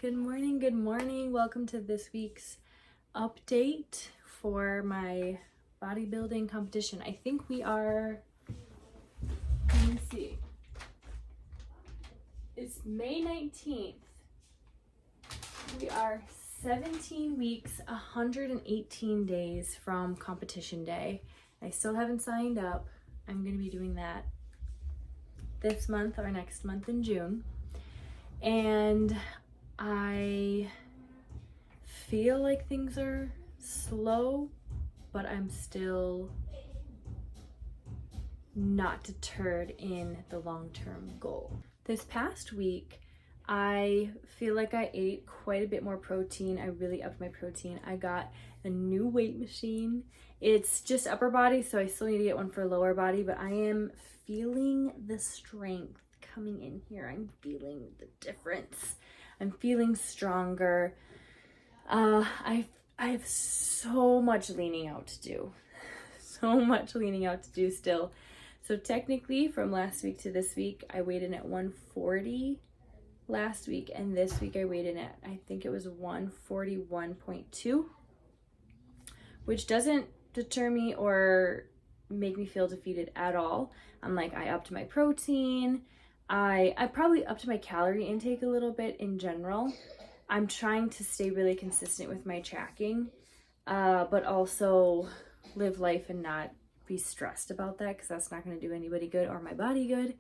Good morning, good morning. Welcome to this week's update for my bodybuilding competition. I think we are, let me see, it's May 19th. We are 17 weeks, 118 days from competition day. I still haven't signed up. I'm going to be doing that this month or next month in June. And I feel like things are slow, but I'm still not deterred in the long-term goal. This past week, I feel like I ate quite a bit more protein. I really upped my protein. I got a new weight machine. It's just upper body, so I still need to get one for lower body, but I am feeling the strength coming in here. I'm feeling the difference. I'm feeling stronger. I have so much leaning out to do. So much leaning out to do still. So technically from last week to this week, I weighed in at 140 last week, and this week I weighed in at, I think it was 141.2, which doesn't deter me or make me feel defeated at all. I'm like, I upped my protein. I probably upped my calorie intake a little bit in general. I'm trying to stay really consistent with my tracking, but also live life and not be stressed about that, because that's not going to do anybody good or my body good.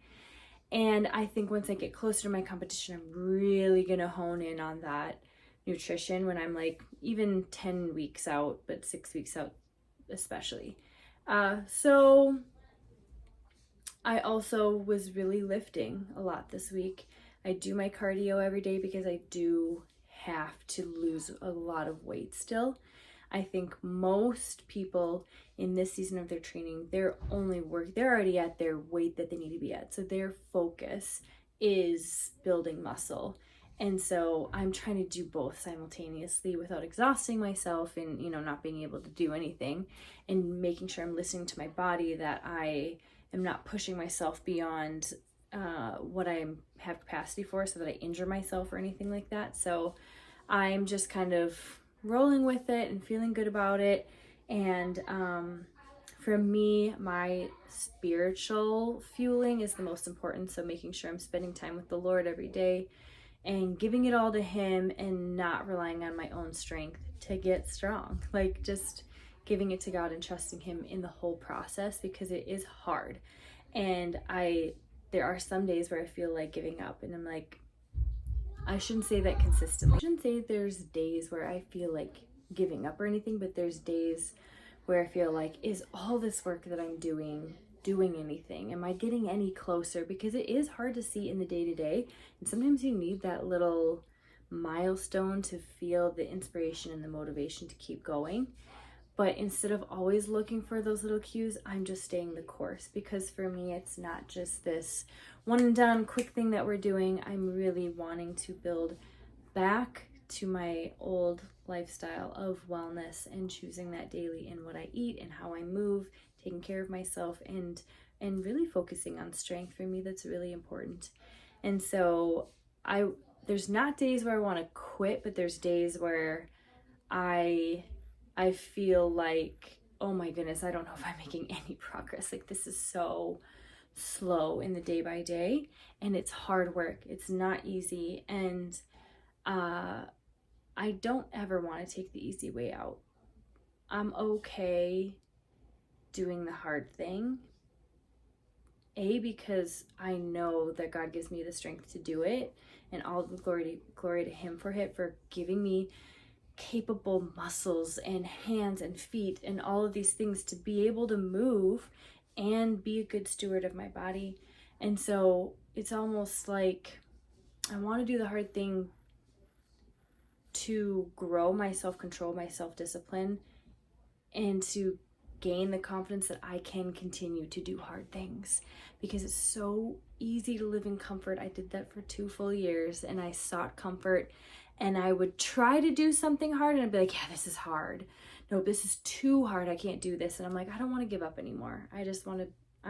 And I think once I get closer to my competition, I'm really going to hone in on that nutrition when I'm like even 10 weeks out, but 6 weeks out especially. So I also was really lifting a lot this week. I do my cardio every day because I do have to lose a lot of weight still. I think most people in this season of their training, they're already at their weight that they need to be at. So their focus is building muscle. And so I'm trying to do both simultaneously without exhausting myself and, not being able to do anything, and making sure I'm listening to my body, that I am not pushing myself beyond what I have capacity for, so that I injure myself or anything like that. So I'm just kind of rolling with it and feeling good about it. And for me, my spiritual fueling is the most important. So making sure I'm spending time with the Lord every day and giving it all to Him, and not relying on my own strength to get strong. Like just giving it to God and trusting Him in the whole process, because it is hard. And there are some days where I feel like giving up, and I'm like, I shouldn't say that consistently. I shouldn't say there's days where I feel like giving up or anything, but there's days where I feel like, is all this work that I'm doing anything? Am I getting any closer? Because it is hard to see in the day-to-day, and sometimes you need that little milestone to feel the inspiration and the motivation to keep going. But instead of always looking for those little cues, I'm just staying the course, because for me, it's not just this one and done quick thing that we're doing. I'm really wanting to build back to my old lifestyle of wellness and choosing that daily in what I eat and how I move, taking care of myself, and really focusing on strength. For me, that's really important. And so there's not days where I want to quit, but there's days where I feel like, oh my goodness, I don't know if I'm making any progress. Like, this is so slow in the day by day, and it's hard work. It's not easy. And I don't ever want to take the easy way out. I'm okay doing the hard thing. Because I know that God gives me the strength to do it, and all the glory to Him for giving me capable muscles and hands and feet and all of these things to be able to move and be a good steward of my body. And so it's almost like I want to do the hard thing to grow my self-control, my self-discipline, and to gain the confidence that I can continue to do hard things, because it's so easy to live in comfort. I did that for 2 full years, and I sought comfort, and I would try to do something hard, and I'd be like, yeah, this is hard. No, this is too hard. I can't do this. And I'm like, I don't want to give up anymore. I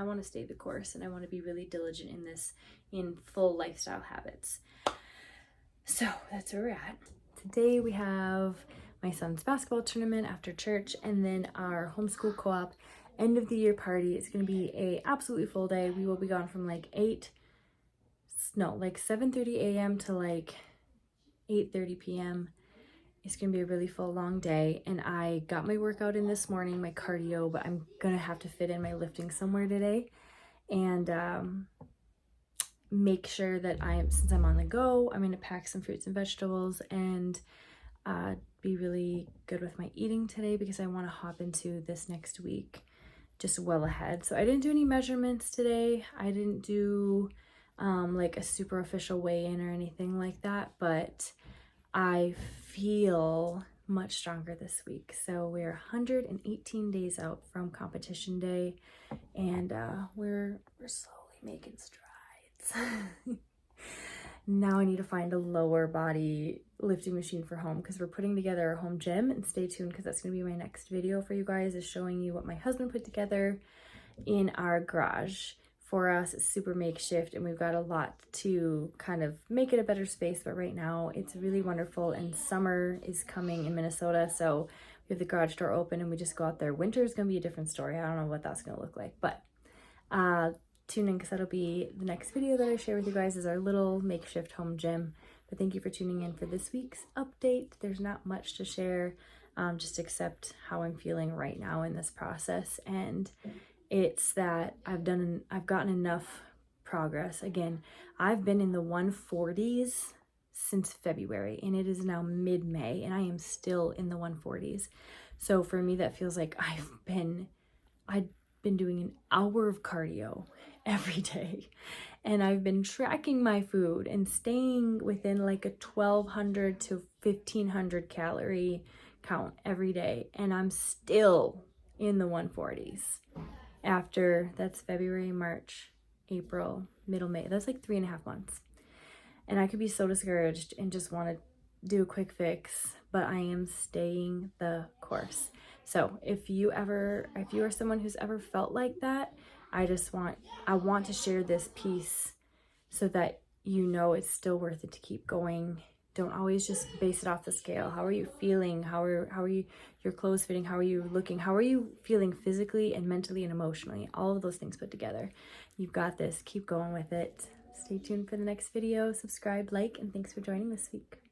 want to stay the course, and I want to be really diligent in this, in full lifestyle habits. So that's where we're at. Today we have my son's basketball tournament after church, and then our homeschool co-op end of the year party. It's going to be a absolutely full day. We will be gone from like 7:30 a.m. to like 8:30 p.m. It's going to be a really full long day, and I got my workout in this morning, my cardio, but I'm going to have to fit in my lifting somewhere today. And make sure that since I'm on the go, I'm going to pack some fruits and vegetables and be really good with my eating today, because I want to hop into this next week just well ahead. So I didn't do any measurements today. I didn't do like a super official weigh-in or anything like that, but I feel much stronger this week. So we're 118 days out from competition day, and we're slowly making strides. Now I need to find a lower body lifting machine for home, because we're putting together a home gym, and stay tuned because that's going to be my next video for you guys, is showing you what my husband put together in our garage for us. It's super makeshift, and we've got a lot to kind of make it a better space, but right now it's really wonderful, and summer is coming in Minnesota, so we have the garage door open and we just go out there. Winter is going to be a different story. I don't know what that's going to look like, but tune in, because that'll be the next video that I share with you guys, is our little makeshift home gym. But thank you for tuning in for this week's update. There's not much to share, just except how I'm feeling right now in this process, and it's that I've gotten enough progress. Again, I've been in the 140s since February, and it is now mid-May, and I am still in the 140s. So for me, that feels like I've been doing an hour of cardio every day, and I've been tracking my food and staying within like a 1,200 to 1,500 calorie count every day, and I'm still in the 140s. That's February, March, April, middle May. That's like 3.5 months. And I could be so discouraged and just want to do a quick fix, but I am staying the course. So if you are someone who's ever felt like that, I want to share this piece so that you know it's still worth it to keep going. Don't always just base it off the scale. How are you feeling? How are your clothes fitting? How are you looking? How are you feeling physically and mentally and emotionally? All of those things put together. You've got this. Keep going with it. Stay tuned for the next video. Subscribe, like, and thanks for joining this week.